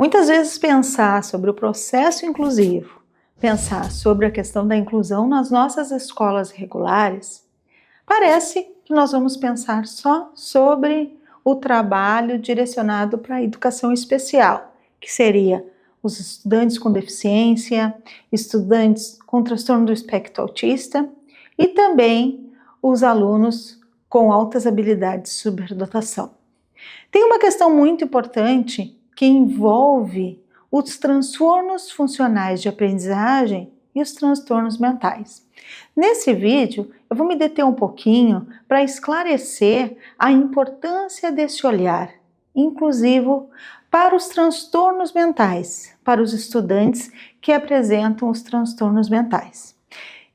Muitas vezes pensar sobre o processo inclusivo, pensar sobre a questão da inclusão nas nossas escolas regulares, parece que nós vamos pensar só sobre o trabalho direcionado para a educação especial, que seria os estudantes com deficiência, estudantes com transtorno do espectro autista e também os alunos com altas habilidades de superdotação. Tem uma questão muito importante que envolve os transtornos funcionais de aprendizagem e os transtornos mentais. Nesse vídeo, eu vou me deter um pouquinho para esclarecer a importância desse olhar inclusivo para os transtornos mentais, para os estudantes que apresentam os transtornos mentais.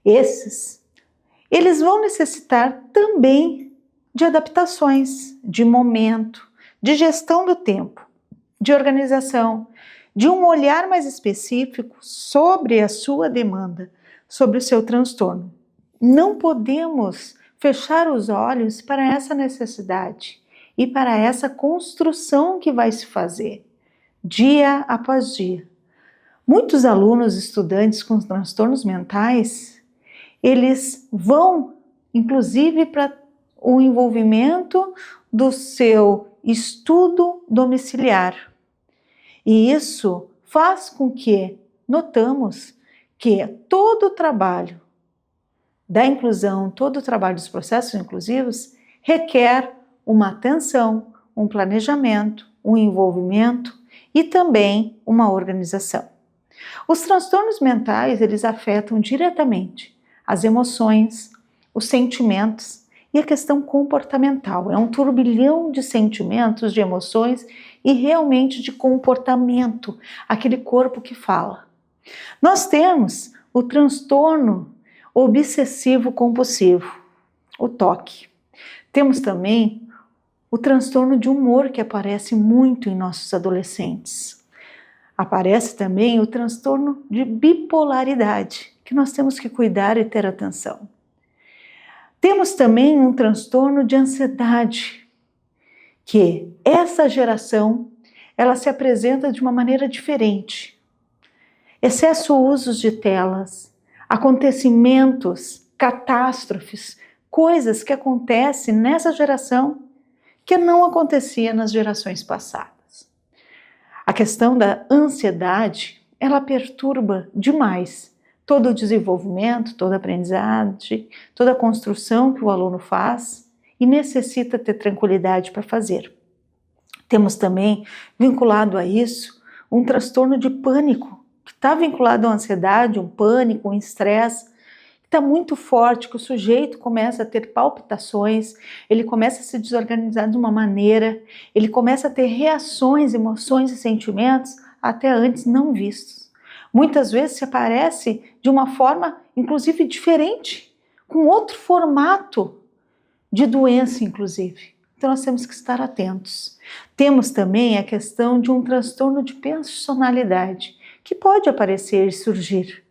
Eles vão necessitar também de adaptações, de momento, de gestão do tempo, de organização, de um olhar mais específico sobre a sua demanda, sobre o seu transtorno. Não podemos fechar os olhos para essa necessidade e para essa construção que vai se fazer, dia após dia. Muitos alunos, estudantes com transtornos mentais, eles vão, inclusive, para o envolvimento do seu estudo domiciliar. E isso faz com que notamos que todo o trabalho da inclusão, todo o trabalho dos processos inclusivos requer uma atenção, um planejamento, um envolvimento e também uma organização. Os transtornos mentais, eles afetam diretamente as emoções, os sentimentos e a questão comportamental. É um turbilhão de sentimentos, de emoções e realmente de comportamento, aquele corpo que fala. Nós temos o transtorno obsessivo compulsivo, o TOC. Temos também o transtorno de humor que aparece muito em nossos adolescentes. Aparece também o transtorno de bipolaridade, que nós temos que cuidar e ter atenção. Temos também um transtorno de ansiedade, que essa geração, ela se apresenta de uma maneira diferente. Excesso uso de telas, acontecimentos, catástrofes, coisas que acontecem nessa geração que não acontecia nas gerações passadas. A questão da ansiedade, ela perturba demais todo o desenvolvimento, toda a aprendizagem, toda a construção que o aluno faz e necessita ter tranquilidade para fazer. Temos também, vinculado a isso, um transtorno de pânico, que está vinculado à ansiedade, um pânico, um estresse, que está muito forte, que o sujeito começa a ter palpitações, ele começa a se desorganizar de uma maneira, ele começa a ter reações, emoções e sentimentos até antes não vistos. Muitas vezes se aparece de uma forma, inclusive, diferente, com outro formato de doença, inclusive. Então, nós temos que estar atentos. Temos também a questão de um transtorno de personalidade, que pode aparecer e surgir.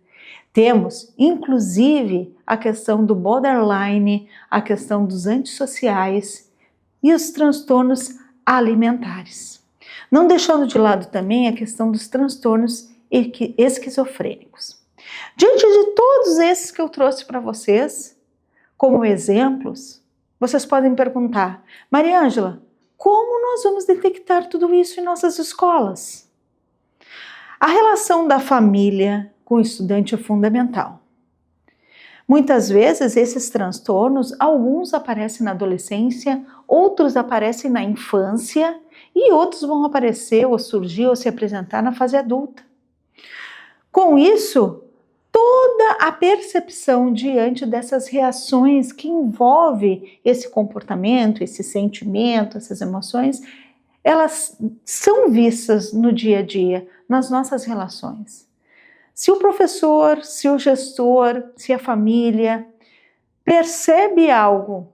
Temos, inclusive, a questão do borderline, a questão dos antissociais e os transtornos alimentares. Não deixando de lado também a questão dos transtornos esquizofrênicos. Diante de todos esses que eu trouxe para vocês, como exemplos, vocês podem perguntar, Maria Ângela, como nós vamos detectar tudo isso em nossas escolas? A relação da família com o estudante é fundamental. Muitas vezes esses transtornos, alguns aparecem na adolescência, outros aparecem na infância e outros vão aparecer ou surgir ou se apresentar na fase adulta. Com isso, toda a percepção diante dessas reações que envolve esse comportamento, esse sentimento, essas emoções, elas são vistas no dia a dia, nas nossas relações. Se o professor, se o gestor, se a família percebe algo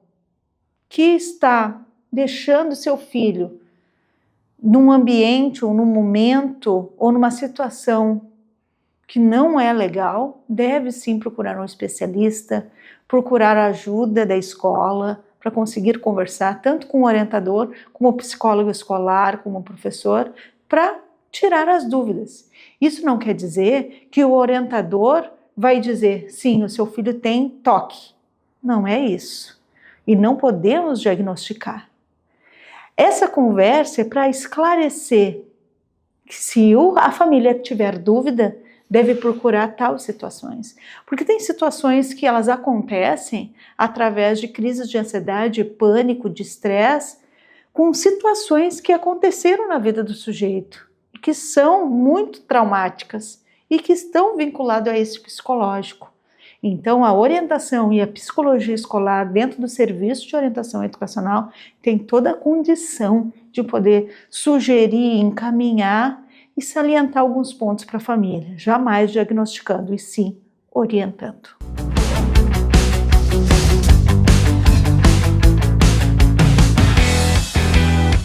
que está deixando seu filho num ambiente ou num momento ou numa situação que não é legal, deve sim procurar um especialista, procurar a ajuda da escola para conseguir conversar tanto com o orientador, como o psicólogo escolar, como o professor, para tirar as dúvidas. Isso não quer dizer que o orientador vai dizer, sim, o seu filho tem toque. Não é isso. E não podemos diagnosticar. Essa conversa é para esclarecer que se a família tiver dúvida, deve procurar tais situações. Porque tem situações que elas acontecem através de crises de ansiedade, pânico, de estresse, com situações que aconteceram na vida do sujeito, que são muito traumáticas e que estão vinculadas a esse psicológico. Então, a orientação e a psicologia escolar dentro do serviço de orientação educacional tem toda a condição de poder sugerir, encaminhar e salientar alguns pontos para a família, jamais diagnosticando e sim orientando.